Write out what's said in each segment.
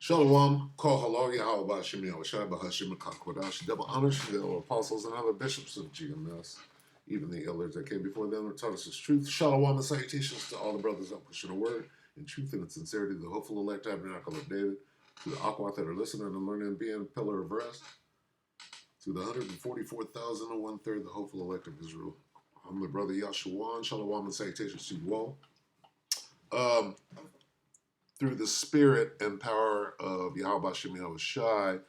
Shalom, Kol Halal Yahweh Bashim Yahushua Bahashim Kakwadash, double honors to the apostles and other bishops of GMS, even the elders that came before them and taught us his truth. Shalom and salutations to all the brothers that push in the word in truth and in sincerity, the hopeful elect tabernacle of David, to the Aquath that are listening and learning and being a pillar of rest, to the 144,001 the hopeful elect of Israel. I'm the brother Yashawan. Shalom and salutations to you all. Through the spirit and power of Yahweh Bashem Yahushai,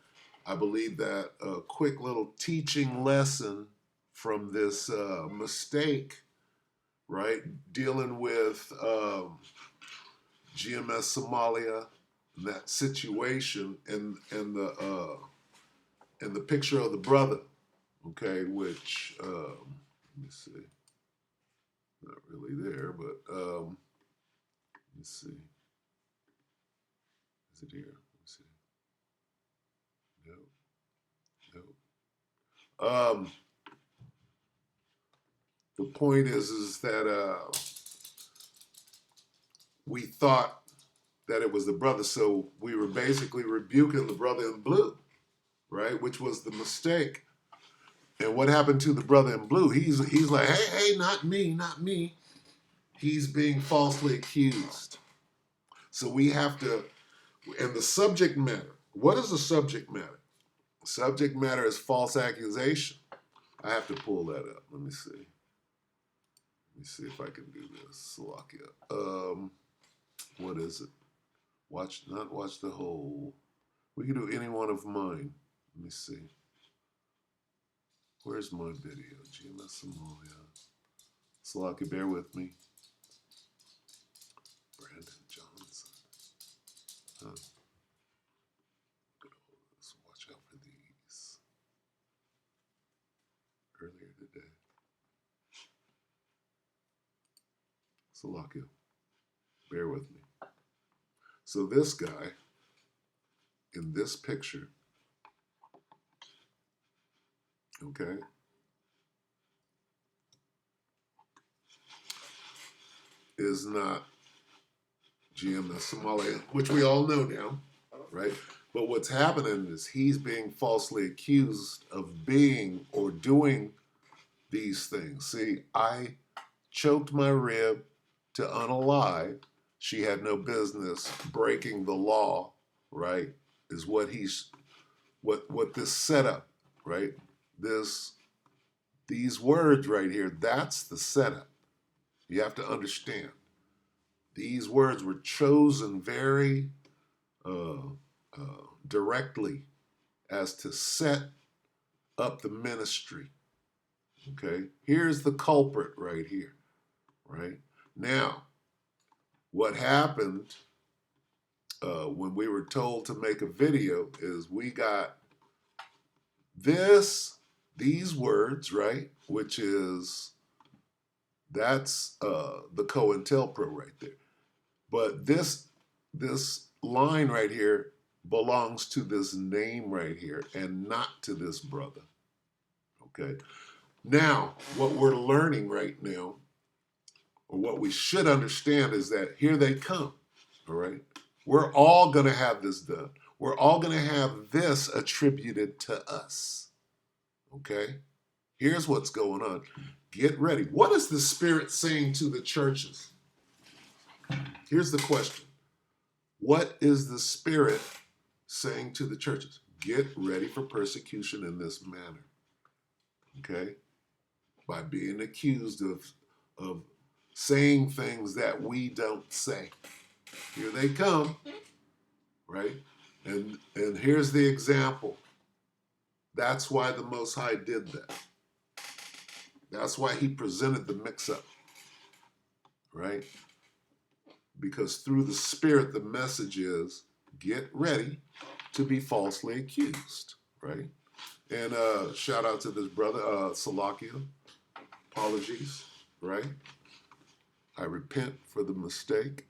I believe that a quick little teaching lesson from this mistake, right, dealing with GMS Somalia, that situation, and the picture of the brother, okay, which let me see, not really there, but let me see. Is it here? Let's see. No. The point is that we thought that it was the brother, so we were basically rebuking the brother in blue, right? Which was the mistake. And what happened to the brother in blue? He's like, hey, not me, not me. He's being falsely accused. So we have to, and the subject matter. What is the subject matter? Subject matter is false accusation. I have to pull that up. Let me see. Let me see if I can do this. Salakia. What is it? Not watch the whole. We can do any one of mine. Let me see. Where's my video? GMS Somalia. Salakia, bear with me. Brandon Johnson. Huh. Look at all this. Watch out for these. Earlier today. Salakia, bear with me. So this guy, in this picture, okay, is not GMS Somalia, which we all know now, right? But what's happening is he's being falsely accused of being or doing these things. See, I choked my rib to unalive. She had no business breaking the law, right? Is what this setup, right? These words right here, that's the setup. You have to understand. These words were chosen very directly as to set up the ministry. Okay, here's the culprit right here, right? Now, what happened when we were told to make a video is we got these words, right? Which is, that's the COINTELPRO right there. But this line right here belongs to this name right here and not to this brother. Okay. Now, what we're learning right now, or what we should understand, is that here they come. All right. We're all going to have this done. We're all going to have this attributed to us. Okay. Here's what's going on. Get ready. What is the Spirit saying to the churches? Here's the question. What is the Spirit saying to the churches? Get ready for persecution in this manner. Okay? By being accused of saying things that we don't say. Here they come, right? And here's the example. That's why the Most High did that. That's why he presented the mix-up, right? Because through the Spirit, the message is, get ready to be falsely accused, right? And shout out to this brother, Salakia. Apologies, right? I repent for the mistake.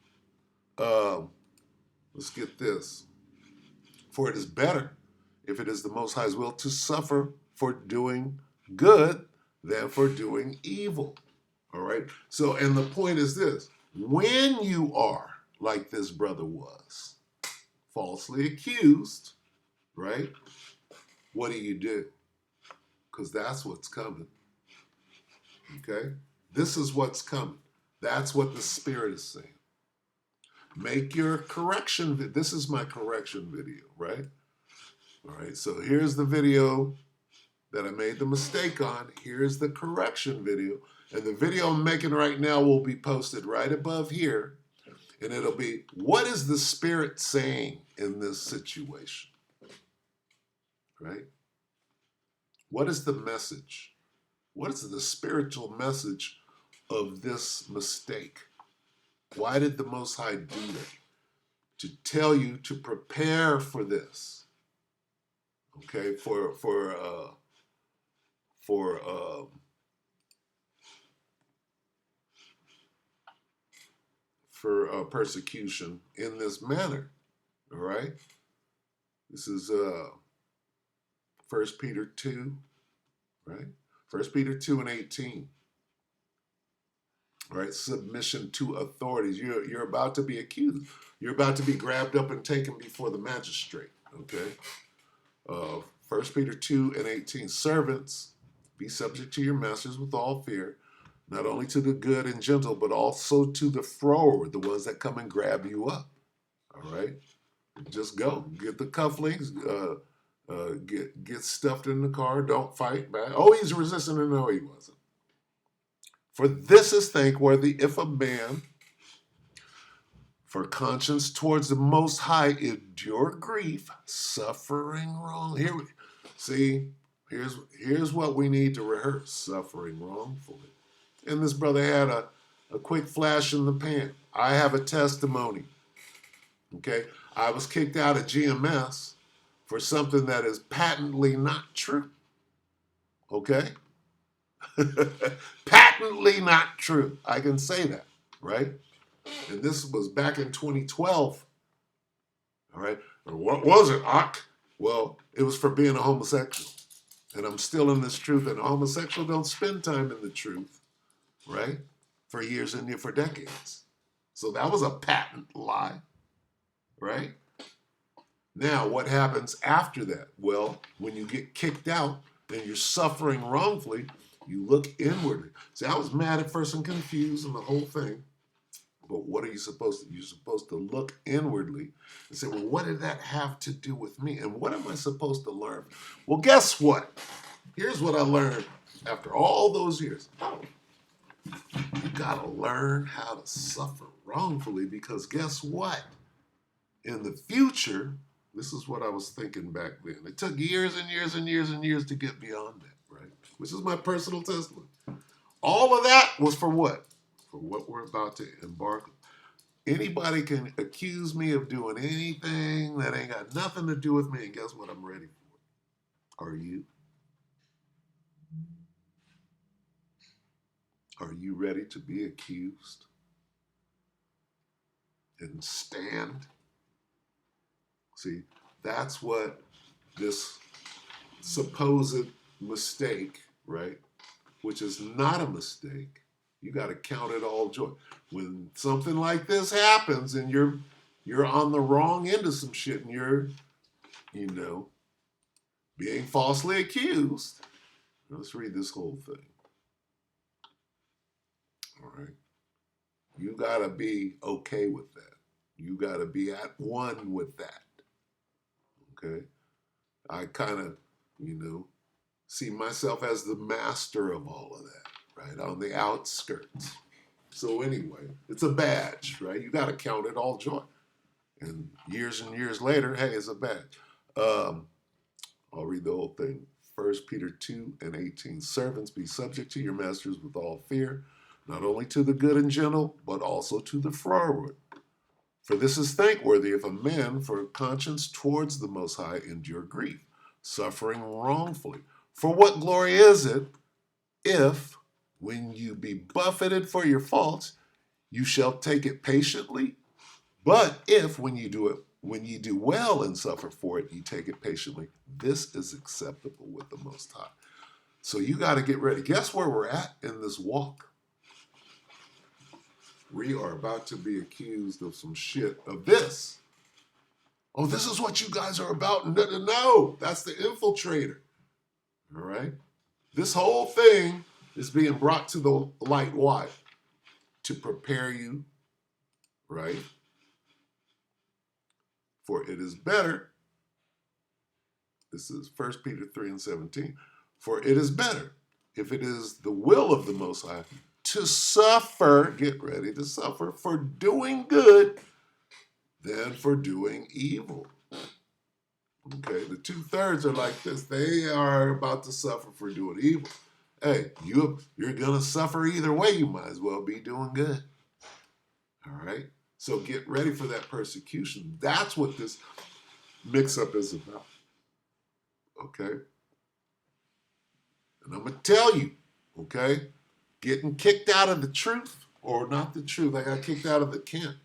Let's get this. For it is better, if it is the Most High's will, to suffer for doing good than for doing evil. All right? So, and the point is this. When you are like this brother was, falsely accused, right? What do? Because that's what's coming. Okay? This is what's coming. That's what the Spirit is saying. Make your correction. This is my correction video, right? All right, so here's the video that I made the mistake on. Here's the correction video. And the video I'm making right now will be posted right above here. And it'll be, what is the Spirit saying in this situation? Right? What is the message? What is the spiritual message of this mistake? Why did the Most High do that? To tell you to prepare for this. Okay, for persecution in this manner. All right. This is 1 Peter 2, right? 1 Peter 2 and 18. All right, submission to authorities. You're about to be accused. You're about to be grabbed up and taken before the magistrate. Okay. 1 Peter 2 and 18. Servants, be subject to your masters with all fear, not only to the good and gentle, but also to the froward, the ones that come and grab you up. All right? Just go. Get the cufflinks. Get stuffed in the car. Don't fight back. Oh, he's resisting. No, he wasn't. For this is thankworthy if a man, for conscience towards the Most High, endure grief, suffering wrong. Here's what we need to rehearse: suffering wrongfully. And this brother had a quick flash in the pan. I have a testimony. Okay, I was kicked out of GMS for something that is patently not true. Okay, patently not true. I can say that, right? And this was back in 2012. All right. And what was it, Ock? Well, it was for being a homosexual. And I'm still in this truth. And a homosexual don't spend time in the truth, right? For years and for decades. So that was a patent lie, right? Now, what happens after that? Well, when you get kicked out and you're suffering wrongfully, you look inwardly. See, I was mad at first and confused and the whole thing. But what are you supposed to do? You're supposed to look inwardly and say, well, what did that have to do with me? And what am I supposed to learn? Well, guess what? Here's what I learned after all those years. You got to learn how to suffer wrongfully, because guess what? In the future, this is what I was thinking back then. It took years and years and years and years to get beyond that, right? Which is my personal testimony. All of that was for what? For what we're about to embark on. Anybody can accuse me of doing anything that ain't got nothing to do with me, and guess what? I'm ready for it. Are you? Are you ready to be accused and stand? See, that's what this supposed mistake, right? Which is not a mistake. You got to count it all joy. When something like this happens and you're on the wrong end of some shit and you're, being falsely accused. Let's read this whole thing. All right. You got to be okay with that. You got to be at one with that. Okay. I kind of, see myself as the master of all of that. Right, on the outskirts. So anyway, it's a badge, right? You got to count it all joy. And years later, hey, it's a badge. I'll read the whole thing. 1 Peter 2 and 18. Servants, be subject to your masters with all fear, not only to the good and gentle, but also to the froward. For this is thankworthy if a man, for conscience towards the Most High, endure grief, suffering wrongfully. For what glory is it if, when you be buffeted for your faults, you shall take it patiently? But if, when you do well and suffer for it, you take it patiently, this is acceptable with the Most High. So you got to get ready. Guess where we're at in this walk? We are about to be accused of some shit of this. Oh, this is what you guys are about. No, that's the infiltrator. All right? This whole thing is being brought to the light. Why? To prepare you, right? For it is better. This is 1 Peter 3 and 17. For it is better, if it is the will of the Most High, to suffer, get ready to suffer, for doing good than for doing evil. Okay, the 2/3 are like this. They are about to suffer for doing evil. Hey, you're going to suffer either way. You might as well be doing good. All right? So get ready for that persecution. That's what this mix-up is about. Okay? And I'm going to tell you, okay, getting kicked out of the truth, or not the truth, I got kicked out of the camp.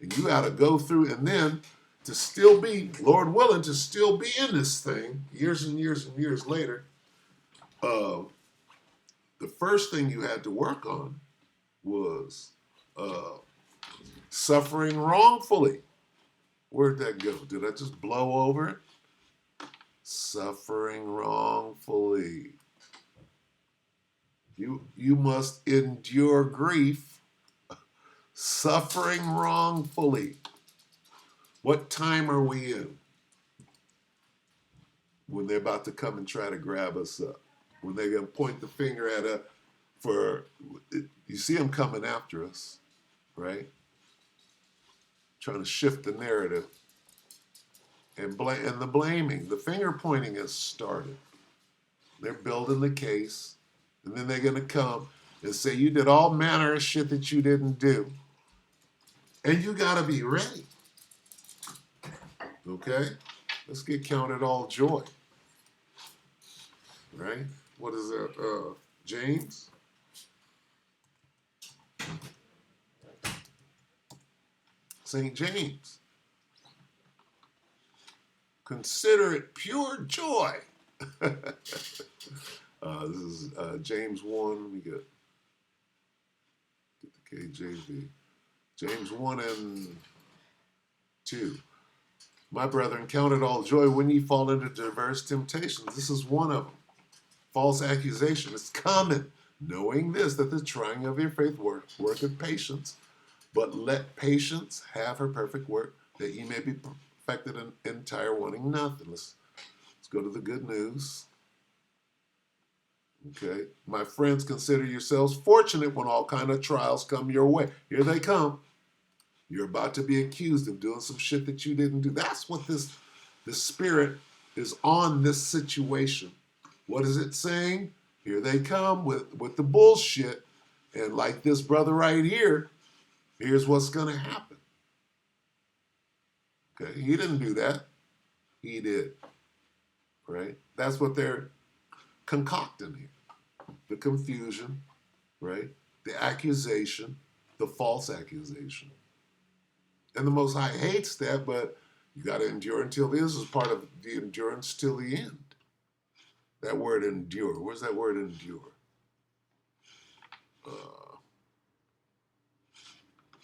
And you got to go through, and then to still be, Lord willing, to still be in this thing years and years and years later, the first thing you had to work on was suffering wrongfully. Where'd that go? Did I just blow over it? Suffering wrongfully. You must endure grief, suffering wrongfully. What time are we in? When they're about to come and try to grab us up. When they're going to point the finger at us you see them coming after us, right? Trying to shift the narrative. And the blaming, the finger pointing has started. They're building the case. And then they're going to come and say, you did all manner of shit that you didn't do. And you got to be ready. Okay? Let's get counted all joy. Right? What is that? James? St. James. Consider it pure joy. This is James 1. Let me get the KJV. James 1 and 2. My brethren, count it all joy when ye fall into diverse temptations. This is one of them. False accusation is common. Knowing this, that the trying of your faith worketh patience. But let patience have her perfect work, that ye may be perfected and entire, wanting nothing. Let's go to the good news. Okay. My friends, consider yourselves fortunate when all kind of trials come your way. Here they come. You're about to be accused of doing some shit that you didn't do. That's what this spirit is on this situation. What is it saying? Here they come with the bullshit. And like this brother right here, here's what's going to happen. Okay, he didn't do that. He did. Right? That's what they're concocting here. The confusion, right? The accusation, the false accusation. And the Most High hates that, but you got to endure until the end. This is part of the endurance till the end. That word endure. Where's that word endure?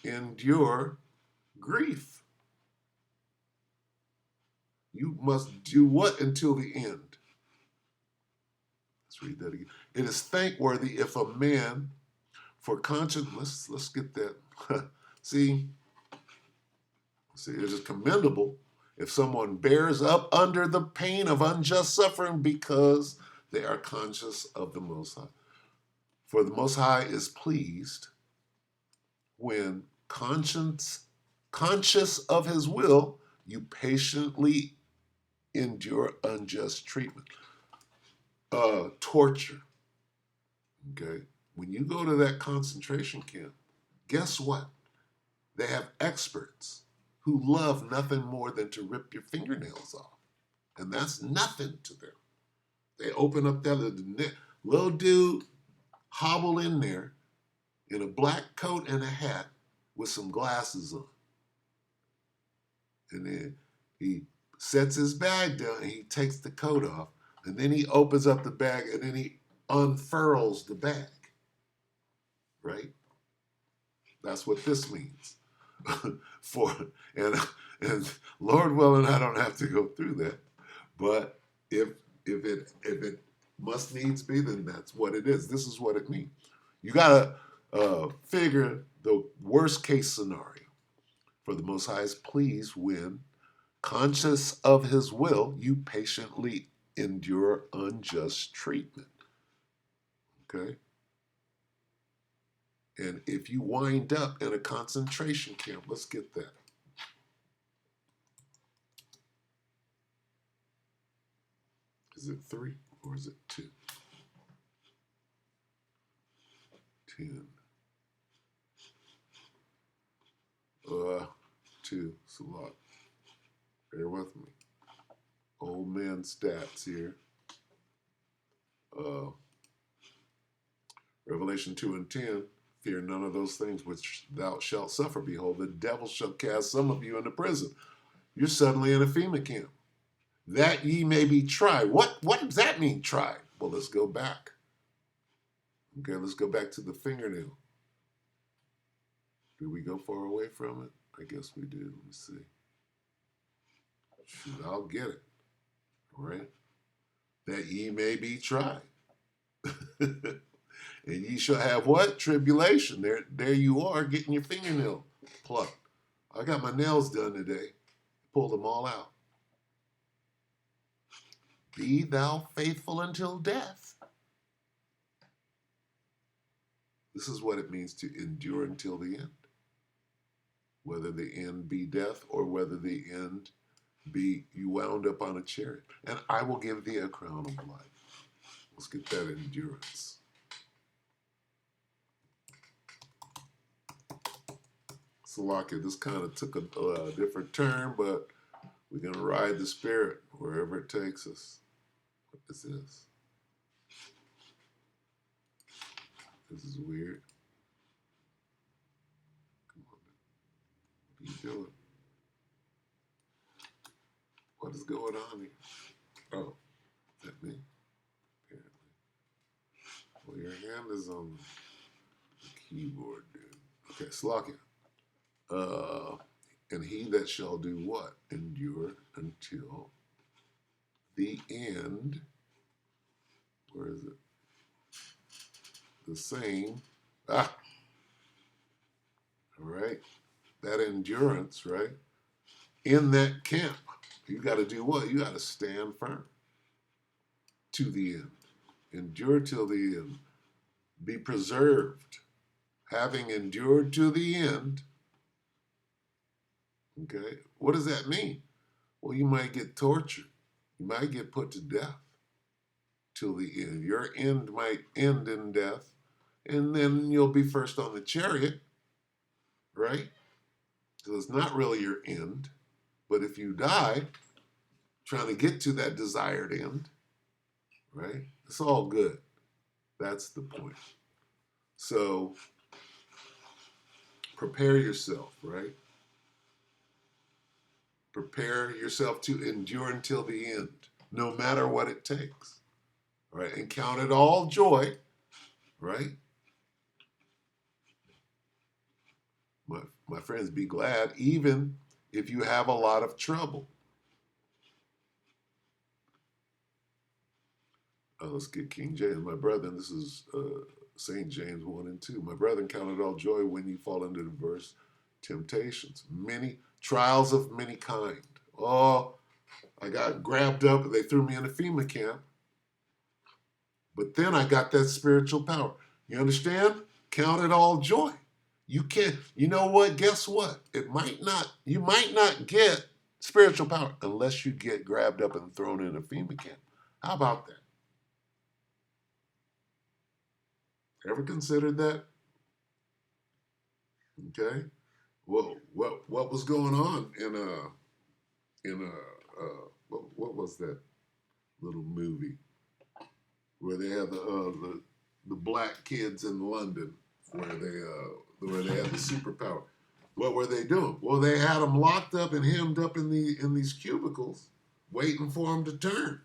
Endure grief. You must do what until the end? Let's read that again. It is thankworthy if a man for conscience, let's get that. See, it is commendable if someone bears up under the pain of unjust suffering because they are conscious of the Most High. For the Most High is pleased when conscious of his will, you patiently endure unjust treatment. Torture. Okay? When you go to that concentration camp, guess what? They have experts who love nothing more than to rip your fingernails off. And that's nothing to them. They open up that little dude, hobble in there in a black coat and a hat with some glasses on. And then he sets his bag down and he takes the coat off. And then he opens up the bag and then he unfurls the bag. Right? That's what this means. for and and Lord willing, I don't have to go through that. But if it must needs be, then that's what it is. This is what it means. You gotta figure the worst case scenario. For the Most High is pleased when, conscious of His will, you patiently endure unjust treatment. Okay. And if you wind up in a concentration camp, let's get that. Is it 3 or is it 2? 10. 2. It's a lot. Bear with me. Old man stats here. Revelation 2 and 10. Fear none of those things which thou shalt suffer. Behold, the devil shall cast some of you into prison. You're suddenly in a FEMA camp. That ye may be tried. What does that mean, tried? Well, let's go back. Okay, let's go back to the fingernail. Did we go far away from it? I guess we did. Let me see. Shoot, I'll get it. All right. That ye may be tried. And ye shall have what? Tribulation. There you are, getting your fingernail plucked. I got my nails done today. Pulled them all out. Be thou faithful until death. This is what it means to endure until the end. Whether the end be death or whether the end be you wound up on a chariot. And I will give thee a crown of life. Let's get that endurance. Salaki, this kind of took a different turn, but we're going to ride the Spirit wherever it takes us. What is this? This is weird. Come on. What are you doing? What is going on here? Oh, is that me? Apparently. Well, your hand is on the keyboard, dude. Okay, Salaki. And he that shall do what? Endure until the end. Where is it? The same. All right. That endurance, right? In that camp, you got to do what? You got to stand firm to the end. Endure till the end. Be preserved. Having endured to the end. Okay. What does that mean? Well, you might get tortured. You might get put to death till the end. Your end might end in death. And then you'll be first on the chariot, right? So it's not really your end. But if you die trying to get to that desired end, right? It's all good. That's the point. So prepare yourself, right? Prepare yourself to endure until the end, no matter what it takes, right? And count it all joy, right? My friends, be glad even if you have a lot of trouble. Let's get King James. My brethren, this is St. James 1 and 2. My brethren, count it all joy when you fall into diverse temptations. Many trials of many kind. Oh, I got grabbed up and they threw me in a FEMA camp. But then I got that spiritual power. You understand? Count it all joy. You can't, you know what? Guess what? You might not get spiritual power unless you get grabbed up and thrown in a FEMA camp. How about that? Ever considered that? Okay. Well, what was going on what was that little movie where they had the black kids in London where they had the superpower? What were they doing? Well, they had them locked up and hemmed up in these cubicles, waiting for them to turn.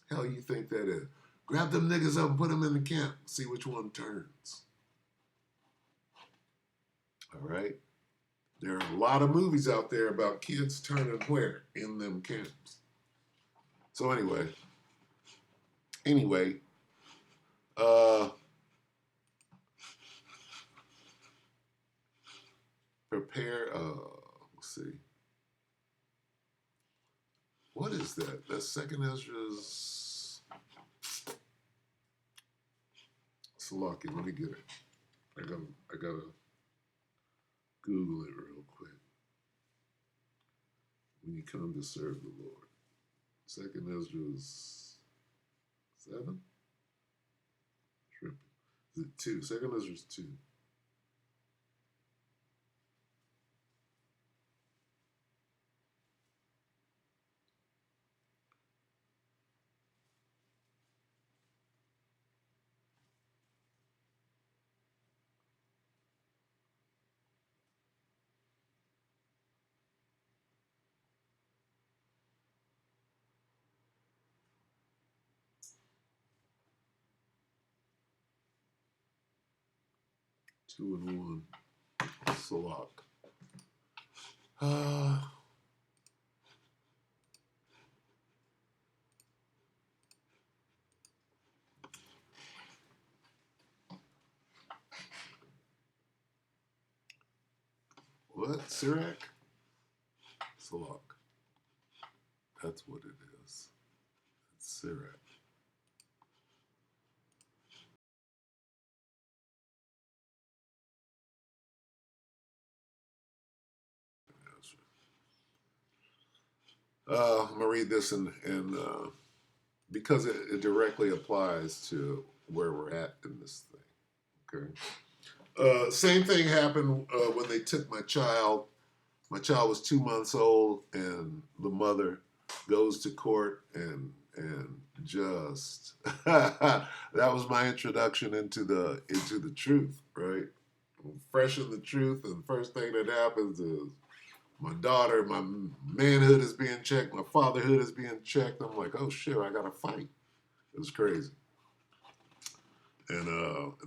Hell, you think that is? Grab them niggas up and put them in the camp. See which one turns. All right. There are a lot of movies out there about kids turning where in them camps. So anyway, prepare. Let's see. What is that? That's Second Ezra's. Salaki. Let me get it. I gotta Google it real quick. When you come to serve the Lord. Second Ezra's 7? Tripping. Is it 2? Second Ezra's 2. Two and one. Salak. What? Sirach? Salak. That's what it is. It's Sirach. I'm gonna read this and because it directly applies to where we're at in this thing. Okay. Same thing happened when they took my child. My child was 2 months old, and the mother goes to court and just that was my introduction into the truth, right? I'm fresh in the truth, and the first thing that happens is my daughter, my manhood is being checked, my fatherhood is being checked. I'm like, oh shit, I gotta fight. It was crazy. And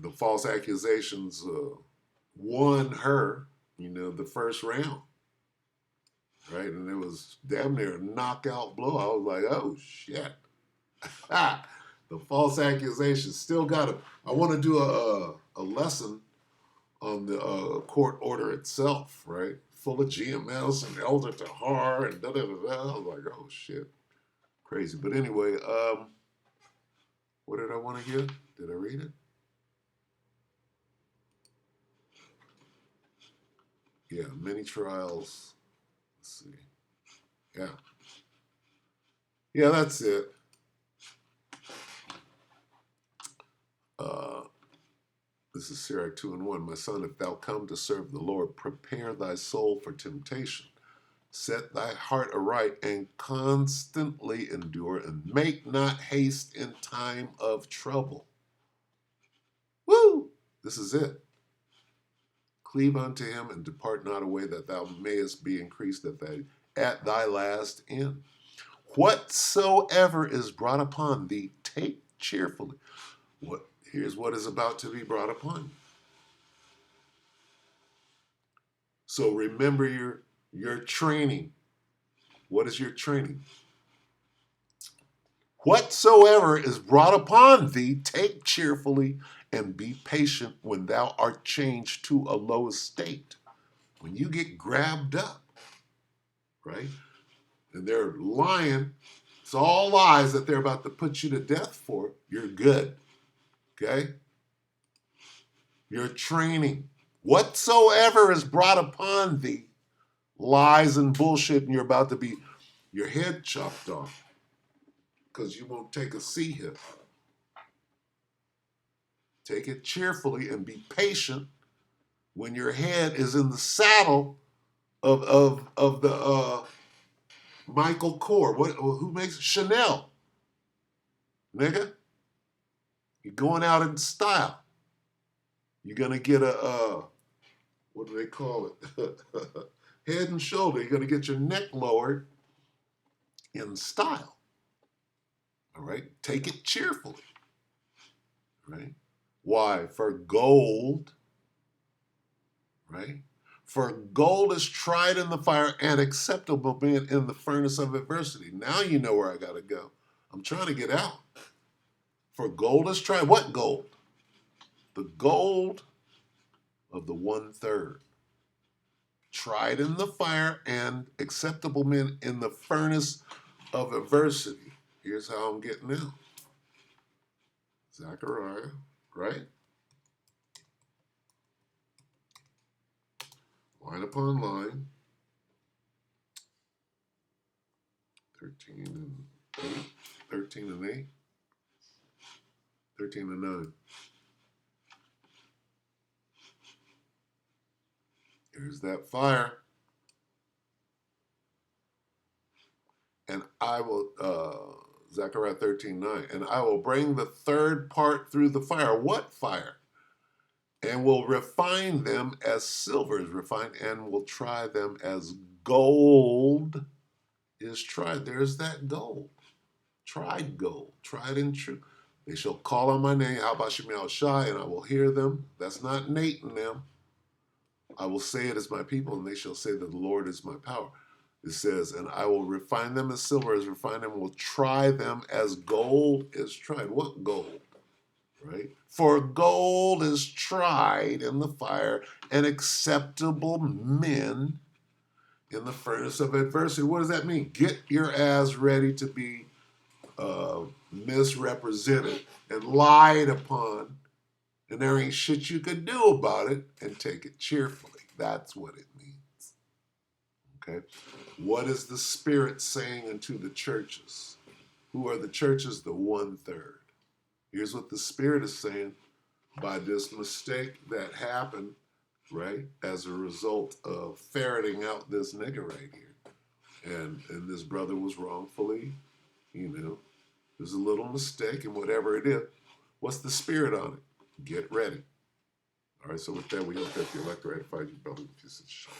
the false accusations won her, the first round, right? And it was damn near a knockout blow. I was like, oh shit. The false accusations still got it. I want to do a lesson on the court order itself, right? Full of GMS and elder tahar and da da da da. I was like, oh shit, crazy. But anyway, what did I want to get? Did I read it? Yeah, many trials. Let's see. Yeah, that's it. This is Sirach 2 and 1. My son, if thou come to serve the Lord, prepare thy soul for temptation. Set thy heart aright and constantly endure, and make not haste in time of trouble. Woo! This is it. Cleave unto him and depart not away, that thou mayest be increased at thy last end. Whatsoever is brought upon thee, take cheerfully. Here's what is about to be brought upon you. So remember your training. What is your training? Whatsoever is brought upon thee, take cheerfully and be patient when thou art changed to a low estate. When you get grabbed up, right? And they're lying, it's all lies that they're about to put you to death for, you're good. Okay? Your training. Whatsoever is brought upon thee, lies and bullshit, and you're about to be your head chopped off because you won't take a C hit. Take it cheerfully and be patient when your head is in the saddle of the Michael Kors. Who makes it? Chanel, nigga. You're going out in style. You're gonna get a what do they call it? Head and shoulder. You're gonna get your neck lowered in style. All right. Take it cheerfully. Right. Why? For gold. Right. For gold is tried in the fire and acceptable being in the furnace of adversity. Now you know where I got to go. I'm trying to get out. For gold is tried. What gold? The gold of the 1/3. Tried in the fire and acceptable men in the furnace of adversity. Here's how I'm getting out. Zechariah, right? Line upon line. 13 and 8. 13 and 8. 13 and 9. Here's that fire. And I will, Zechariah 13:9, and I will bring the third part through the fire. What fire? And will refine them as silver is refined, and will try them as gold is tried. There's that gold. Tried gold. Tried and true. They shall call on my name, Habashim Shai, and I will hear them. That's not Nate and them. I will say it as my people, and they shall say that the Lord is my power. It says, and I will refine them as silver is refined, and will try them as gold is tried. What gold? Right? For gold is tried in the fire, and acceptable men in the furnace of adversity. What does that mean? Get your ass ready to be misrepresented and lied upon, and there ain't shit you can do about it, and take it cheerfully. That's what it means. Okay? What is the Spirit saying unto the churches? Who are the churches? The 1/3. Here's what the Spirit is saying by this mistake that happened, right, as a result of ferreting out this nigga right here. And this brother was wrongfully, there's a little mistake, and whatever it is, what's the Spirit on it? Get ready. All right, so with that, we hope that the elect ratified you, brother, if you said shalom.